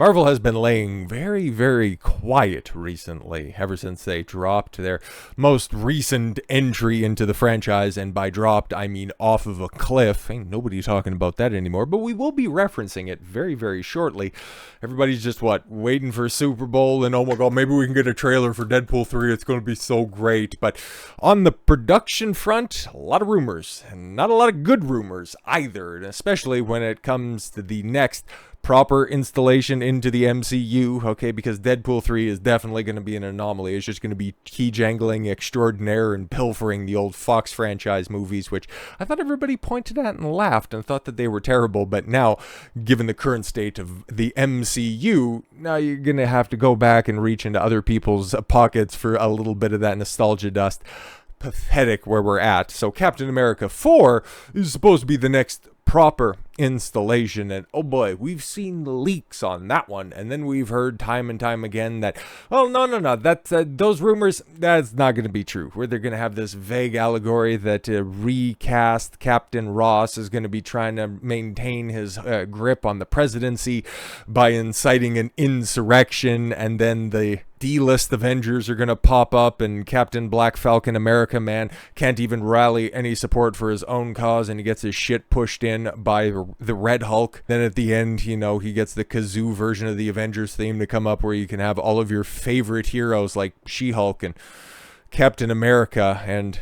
Marvel has been laying very, very quiet recently, ever since they dropped their most recent entry into the franchise, and by dropped, I mean off of a cliff. Ain't nobody talking about that anymore, but we will be referencing it very, very shortly. Everybody's just, waiting for Super Bowl, and oh my god, maybe we can get a trailer for Deadpool 3, it's going to be so great. But on the production front, a lot of rumors, and not a lot of good rumors either, especially when it comes to the next proper installation into the MCU, okay, because Deadpool 3 is definitely going to be an anomaly. It's just going to be key jangling extraordinaire and pilfering the old Fox franchise movies, which I thought everybody pointed at and laughed and thought that they were terrible, but now, given the current state of the MCU, now you're going to have to go back and reach into other people's pockets for a little bit of that nostalgia dust. Pathetic where we're at. So Captain America 4 is supposed to be the next proper installation, and oh boy, we've seen the leaks on that one, and then we've heard time and time again that, oh no, that's those rumors, that's not going to be true, where they're going to have this vague allegory that recast Captain Ross is going to be trying to maintain his grip on the presidency by inciting an insurrection, and then the D-list Avengers are going to pop up, and Captain Black Falcon America Man can't even rally any support for his own cause, and he gets his shit pushed in by the Red Hulk. Then at the end, he gets the kazoo version of the Avengers theme to come up, where you can have all of your favorite heroes like She-Hulk and Captain America and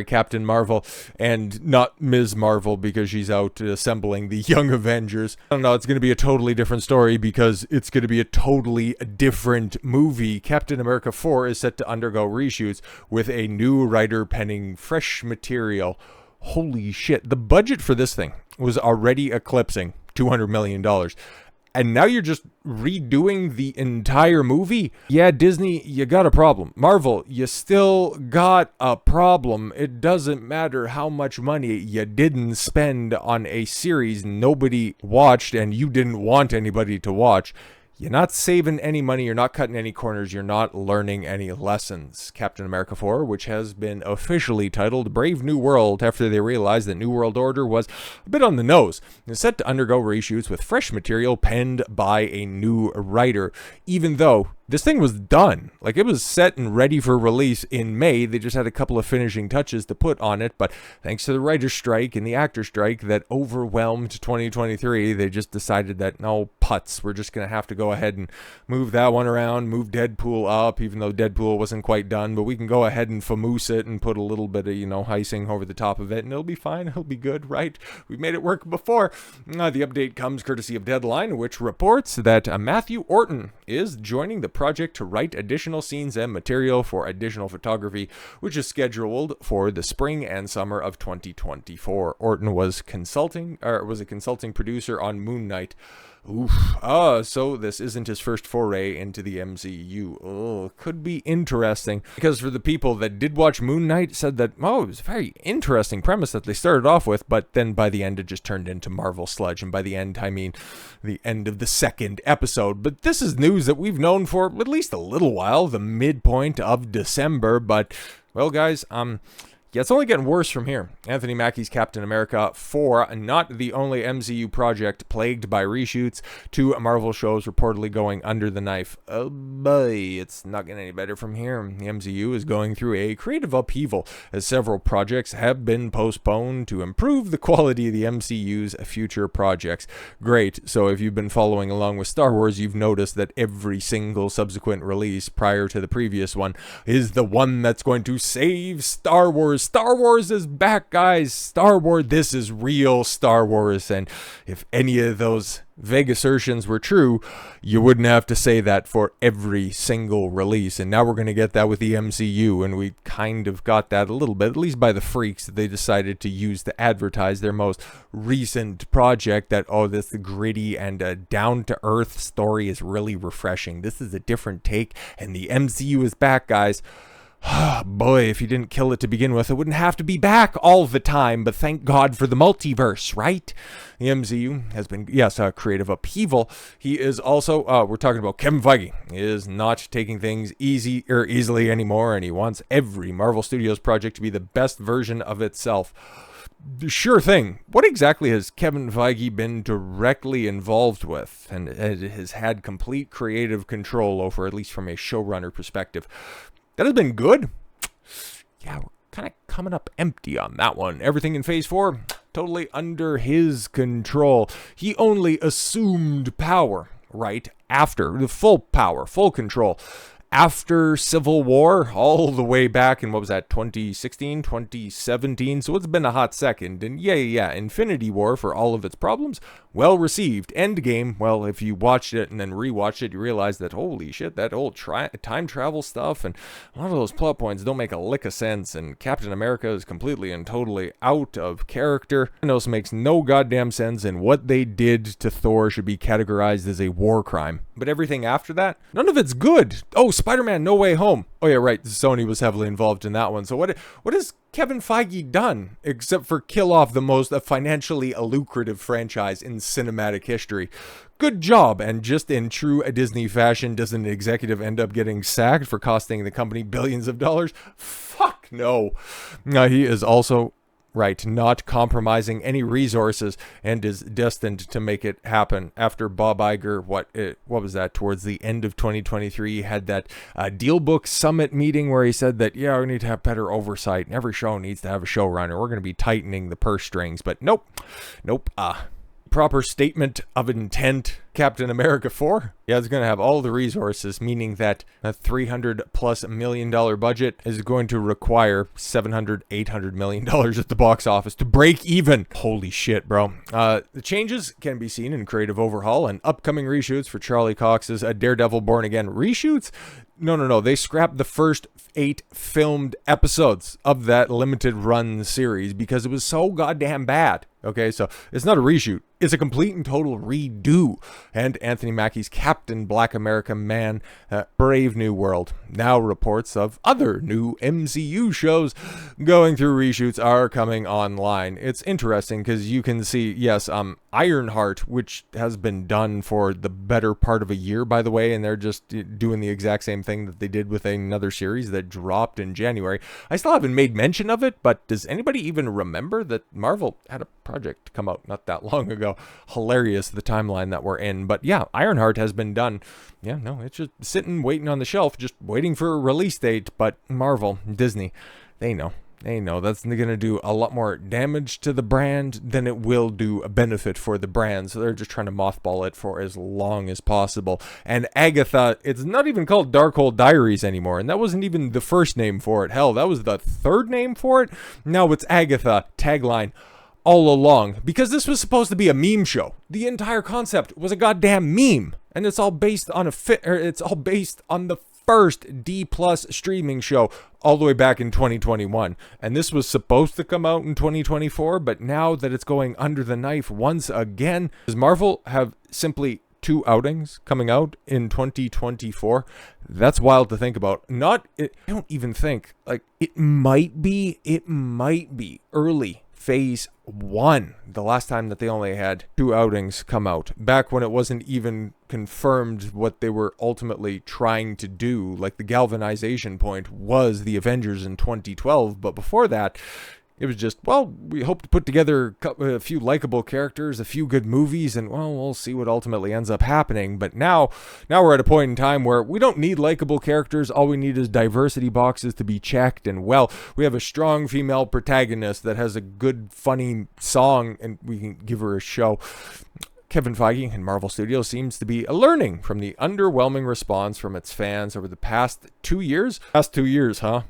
Captain Marvel, and not Ms. Marvel because she's out assembling the Young Avengers. I don't know, it's going to be a totally different story because it's going to be a totally different movie. Captain America 4 is set to undergo reshoots with a new writer penning fresh material. Holy shit, the budget for this thing was already eclipsing $200 million. And now you're just redoing the entire movie? Yeah, Disney, you got a problem. Marvel, you still got a problem. It doesn't matter how much money you didn't spend on a series nobody watched and you didn't want anybody to watch. You're not saving any money, you're not cutting any corners, you're not learning any lessons. Captain America 4, which has been officially titled Brave New World after they realized that New World Order was a bit on the nose, is set to undergo reshoots with fresh material penned by a new writer, even though this thing was done. Like, it was set and ready for release in May. They just had a couple of finishing touches to put on it, but thanks to the writer's strike and the actor strike that overwhelmed 2023, they just decided that, no, putz, we're just going to have to go ahead and move that one around, move Deadpool up, even though Deadpool wasn't quite done, but we can go ahead and famoose it and put a little bit of, icing over the top of it, and it'll be fine, it'll be good, right? We made it work before. The update comes courtesy of Deadline, which reports that Matthew Orton is joining the project to write additional scenes and material for additional photography, which is scheduled for the spring and summer of 2024. Orton was a consulting producer on Moon Knight. Oof. So this isn't his first foray into the MCU. Oh, could be interesting. Because for the people that did watch Moon Knight said that, it was a very interesting premise that they started off with, but then by the end it just turned into Marvel sludge. And by the end, I mean the end of the second episode. But this is news that we've known for at least a little while, the midpoint of December. But, well, guys, yeah, it's only getting worse from here. Anthony Mackie's Captain America 4, not the only MCU project plagued by reshoots. 2 Marvel shows reportedly going under the knife. Oh boy, it's not getting any better from here. The MCU is going through a creative upheaval as several projects have been postponed to improve the quality of the MCU's future projects. Great, so if you've been following along with Star Wars, you've noticed that every single subsequent release prior to the previous one is the one that's going to save Star Wars. Star Wars is back, guys. Star Wars, this is real Star Wars. And if any of those vague assertions were true, you wouldn't have to say that for every single release. And now we're going to get that with the MCU, and we kind of got that a little bit, at least by the freaks that they decided to use to advertise their most recent project, that, this gritty and down-to-earth story is really refreshing. This is a different take, and the MCU is back, guys. Boy, if you didn't kill it to begin with, it wouldn't have to be back all the time, but thank God for the multiverse, right? The MCU has been, a creative upheaval. He is also, we're talking about Kevin Feige, is not taking things easily anymore, and he wants every Marvel Studios project to be the best version of itself. Sure thing. What exactly has Kevin Feige been directly involved with and has had complete creative control over, at least from a showrunner perspective? That has been good. Yeah, we're kind of coming up empty on that one. Everything in Phase 4, totally under his control. He only assumed power right after the full power, full control. After Civil War, all the way back in, 2016, 2017, so it's been a hot second, and yeah, Infinity War, for all of its problems, well received. Endgame, well, if you watched it and then rewatched it, you realize that, holy shit, that old time travel stuff, and a lot of those plot points don't make a lick of sense, and Captain America is completely and totally out of character. Thanos makes no goddamn sense, and what they did to Thor should be categorized as a war crime. But everything after that, none of it's good. Oh, Spider-Man No Way Home. Oh yeah, right, Sony was heavily involved in that one. So what has Kevin Feige done except for kill off the most financially lucrative franchise in cinematic history? Good job. And just in true Disney fashion, does an executive end up getting sacked for costing the company billions of dollars? Fuck no. He is also right, not compromising any resources, and is destined to make it happen. After Bob Iger, what was that, towards the end of 2023, had that Dealbook Summit meeting where he said that, yeah, we need to have better oversight, and every show needs to have a showrunner. We're going to be tightening the purse strings, but nope. Proper statement of intent. Captain America 4, yeah, it's going to have all the resources, meaning that a $300+ million budget is going to require $700-800 million at the box office to break even. Holy shit, bro. The changes can be seen in creative overhaul and upcoming reshoots for Charlie Cox's Daredevil Born Again. Reshoots? No. They scrapped the first 8 filmed episodes of that limited run series because it was so goddamn bad. Okay, so it's not a reshoot. It's a complete and total redo. And Anthony Mackie's Captain Black America Man, Brave New World. Now reports of other new MCU shows going through reshoots are coming online. It's interesting because you can see, yes, Ironheart, which has been done for the better part of a year, by the way, and they're just doing the exact same thing that they did with another series that dropped in January. I still haven't made mention of it, but does anybody even remember that Marvel had a project come out not that long ago? Hilarious, the timeline that we're in. But yeah, Ironheart has been done. Yeah, no, it's just sitting, waiting on the shelf, just waiting for a release date. But Marvel, Disney, they know that's going to do a lot more damage to the brand than it will do a benefit for the brand. So they're just trying to mothball it for as long as possible. And Agatha, it's not even called Hold Diaries anymore. And that wasn't even the first name for it. Hell, that was the third name for it. Now it's Agatha. Tagline all along. Because this was supposed to be a meme show. The entire concept was a goddamn meme. And it's all based on the first D+ streaming show all the way back in 2021. And this was supposed to come out in 2024, but now that it's going under the knife once again, does Marvel have simply 2 outings coming out in 2024? That's wild to think about. I don't even think, like, it might be early Phase 1, the last time that they only had 2 outings come out, back when it wasn't even confirmed what they were ultimately trying to do. Like, the galvanization point was the Avengers in 2012, but before that, it was just, well, we hope to put together a few likable characters, a few good movies, and, well, we'll see what ultimately ends up happening. But now we're at a point in time where we don't need likable characters. All we need is diversity boxes to be checked. And, well, we have a strong female protagonist that has a good, funny song, and we can give her a show. Kevin Feige and Marvel Studios seems to be learning from the underwhelming response from its fans over the past 2 years. Past 2 years, huh?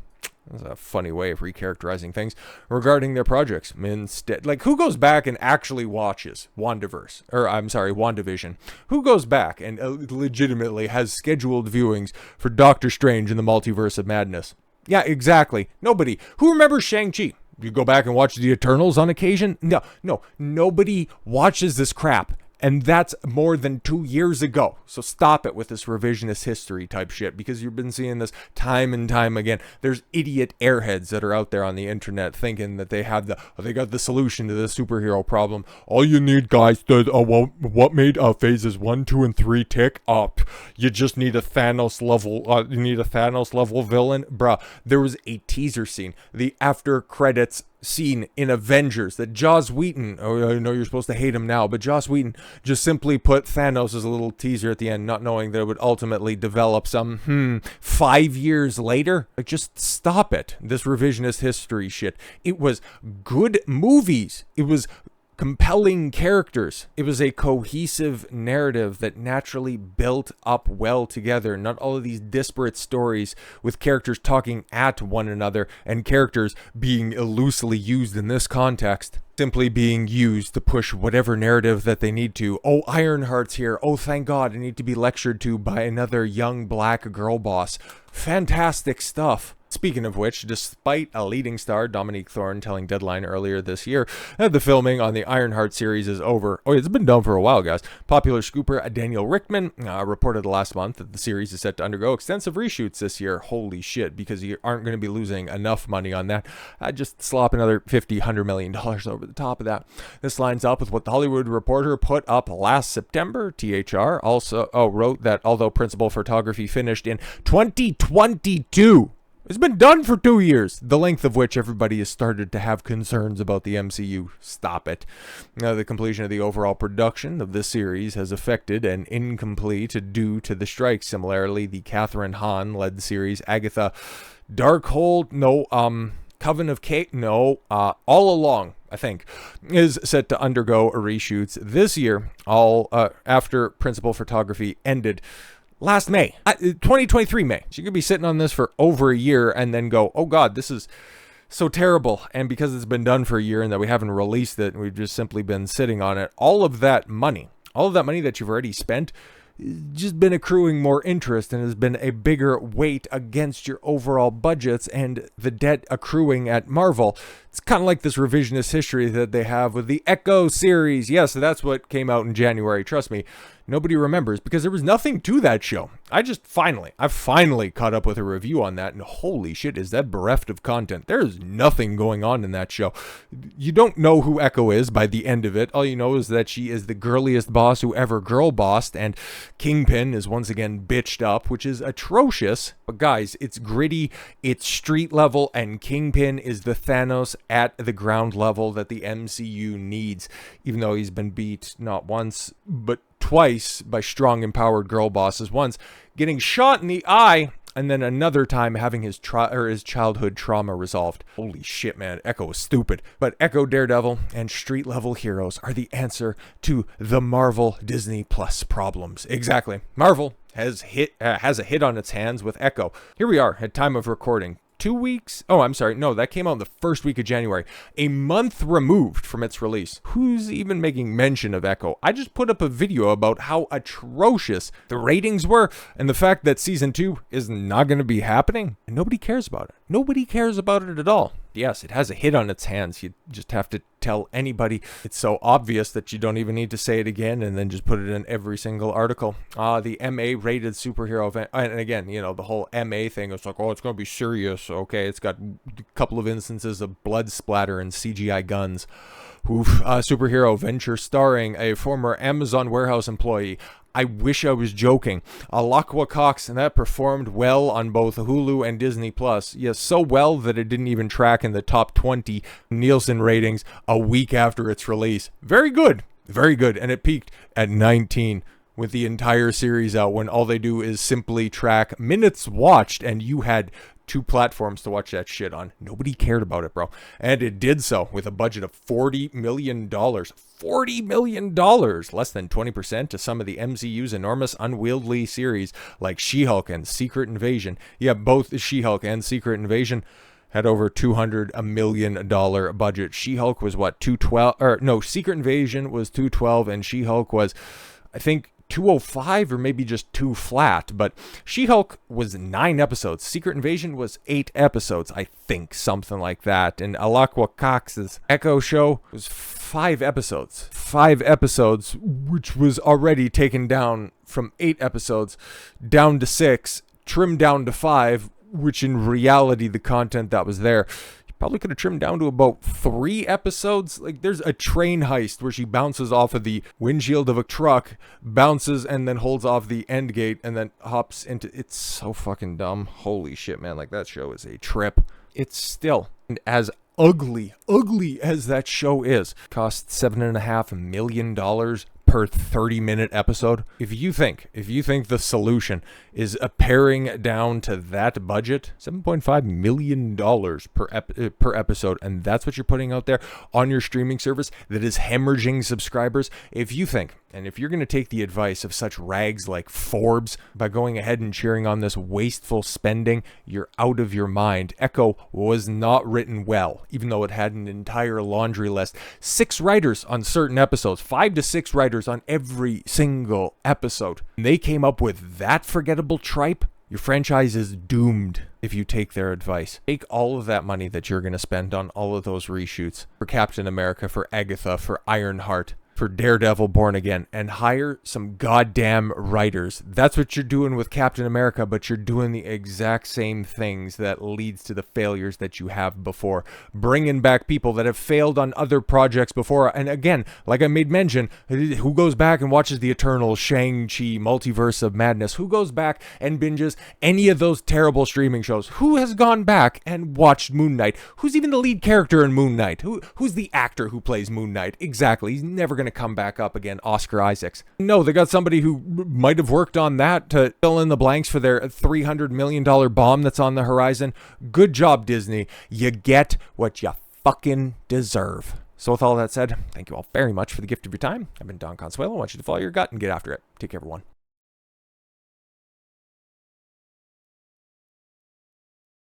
That's a funny way of recharacterizing things regarding their projects. Instead, like, who goes back and actually watches WandaVision? Who goes back and legitimately has scheduled viewings for Doctor Strange in the Multiverse of Madness? Yeah, exactly. Nobody. Who remembers Shang-Chi? You go back and watch the Eternals on occasion? No. Nobody watches this crap. And that's more than 2 years ago. So stop it with this revisionist history type shit, because you've been seeing this time and time again. There's idiot airheads that are out there on the internet thinking that they got the solution to the superhero problem. All you need, guys, what made phases 1, 2, and 3 tick up? You just need a Thanos level. You need a Thanos level villain, bruh. There was a teaser scene, the after credits scene in Avengers that Joss Whedon, oh, I know you're supposed to hate him now, but Joss Whedon just simply put Thanos as a little teaser at the end, not knowing that it would ultimately develop some 5 years later. Like, just stop it. This revisionist history shit. It was good movies. It was compelling characters. It was a cohesive narrative that naturally built up well together. Not all of these disparate stories with characters talking at one another and characters being loosely used in this context, simply being used to push whatever narrative that they need to. Oh, Ironheart's here. Oh, thank God, I need to be lectured to by another young black girl boss. Fantastic stuff. Speaking of which, despite a leading star, Dominique Thorne, telling Deadline earlier this year that the filming on the Ironheart series is over. Oh, it's been done for a while, guys. Popular scooper Daniel Rickman reported last month that the series is set to undergo extensive reshoots this year. Holy shit, because you aren't going to be losing enough money on that. Just slop another $50-100 million over the top of that. This lines up with what the Hollywood Reporter put up last September. THR also wrote that although principal photography finished in 2022, it's been done for 2 years, the length of which everybody has started to have concerns about the MCU. Stop it. Now, the completion of the overall production of this series has affected and incomplete due to the strike. Similarly, the Catherine Hahn-led series Agatha, Coven of Kate, All Along, I think, is set to undergo reshoots this year, all after principal photography ended last May, 2023 May. So you could be sitting on this for over a year and then go, oh God, this is so terrible. And because it's been done for a year and that we haven't released it and we've just simply been sitting on it, all of that money that you've already spent, just been accruing more interest and has been a bigger weight against your overall budgets and the debt accruing at Marvel. It's kind of like this revisionist history that they have with the Echo series. Yes, that's what came out in January. Trust me, nobody remembers because there was nothing to that show. I've finally caught up with a review on that, and holy shit, is that bereft of content. There's nothing going on in that show. You don't know who Echo is by the end of it. All you know is that she is the girliest boss who ever girl bossed, and Kingpin is once again bitched up, which is atrocious. But guys, it's gritty, it's street level, and Kingpin is the Thanos at the ground level that the MCU needs, even though he's been beat not once, but twice by strong, empowered girl bosses. Once getting shot in the eye, and then another time having his childhood trauma resolved. Holy shit, man. Echo is stupid. But Echo, Daredevil, and street-level heroes are the answer to the Marvel Disney Plus problems. Exactly. Marvel has a hit on its hands with Echo. Here we are at time of recording. 2 weeks? Oh, I'm sorry. No, that came out in the first week of January. A month removed from its release. Who's even making mention of Echo? I just put up a video about how atrocious the ratings were and the fact that season 2 is not going to be happening. And nobody cares about it. Nobody cares about it at all. Yes, it has a hit on its hands. You just have to tell anybody. It's so obvious that you don't even need to say it again and then just put it in every single article. The MA-rated superhero event. And again, you know, the whole MA thing. It's like, oh, it's going to be serious. Okay, it's got a couple of instances of blood splatter and CGI guns. Superhero venture starring a former Amazon warehouse employee. I wish I was joking. Alakwa Cox, and that performed well on both Hulu and Disney Plus. Yes, so well that it didn't even track in the top 20 Nielsen ratings a week after its release. Very good. Very good. And it peaked at 19 with the entire series out, when all they do is simply track minutes watched, and you had 2 platforms to watch that shit on. Nobody cared about it, bro. And it did so with a budget of $40 million. $40 million! Less than 20% to some of the MCU's enormous unwieldy series like She-Hulk and Secret Invasion. Yeah, both She-Hulk and Secret Invasion had over $200 million budget. She-Hulk was what, 212? Or no, Secret Invasion was 212 and She-Hulk was, I think, 205 or maybe just 2 flat, but She-Hulk was 9 episodes. Secret Invasion was 8 episodes, I think, something like that. And Alakwa Cox's Echo show was 5 episodes. 5 episodes, which was already taken down from 8 episodes down to 6, trimmed down to 5, which in reality, the content that was there, probably could have trimmed down to about 3 episodes. Like, there's a train heist where she bounces off of the windshield of a truck, bounces and then holds off the end gate and then hops into... It's so fucking dumb. Holy shit, man. Like, that show is a trip. It's still as ugly as that show is, costs $7.5 million per 30-minute episode. If you think the solution is paring down to that budget, $7.5 million per episode, and that's what you're putting out there on your streaming service that is hemorrhaging subscribers. If you think, and if you're going to take the advice of such rags like Forbes by going ahead and cheering on this wasteful spending, you're out of your mind. Echo was not written well, even though it had an entire laundry list. 6 writers on certain episodes, 5 to 6 writers on every single episode. And they came up with that forgettable tripe. Your franchise is doomed if you take their advice. Take all of that money that you're going to spend on all of those reshoots for Captain America, for Agatha, for Ironheart, for Daredevil Born Again, and hire some goddamn writers. That's what you're doing with Captain America, but you're doing the exact same things that leads to the failures that you have before. Bringing back people that have failed on other projects before. And again, like I made mention, who goes back and watches the Eternal, Shang-Chi, Multiverse of Madness? Who goes back and binges any of those terrible streaming shows? Who has gone back and watched Moon Knight? Who's even the lead character in Moon Knight? Who's the actor who plays Moon Knight? Exactly. He's never going to come back up again. Oscar Isaacs. No, they got somebody who might have worked on that to fill in the blanks for their $300 million bomb that's on the horizon. Good job, Disney. You get what you fucking deserve. So with all that said, thank you all very much for the gift of your time. I've been Don Consuelo. I want you to follow your gut and get after it. Take care, everyone.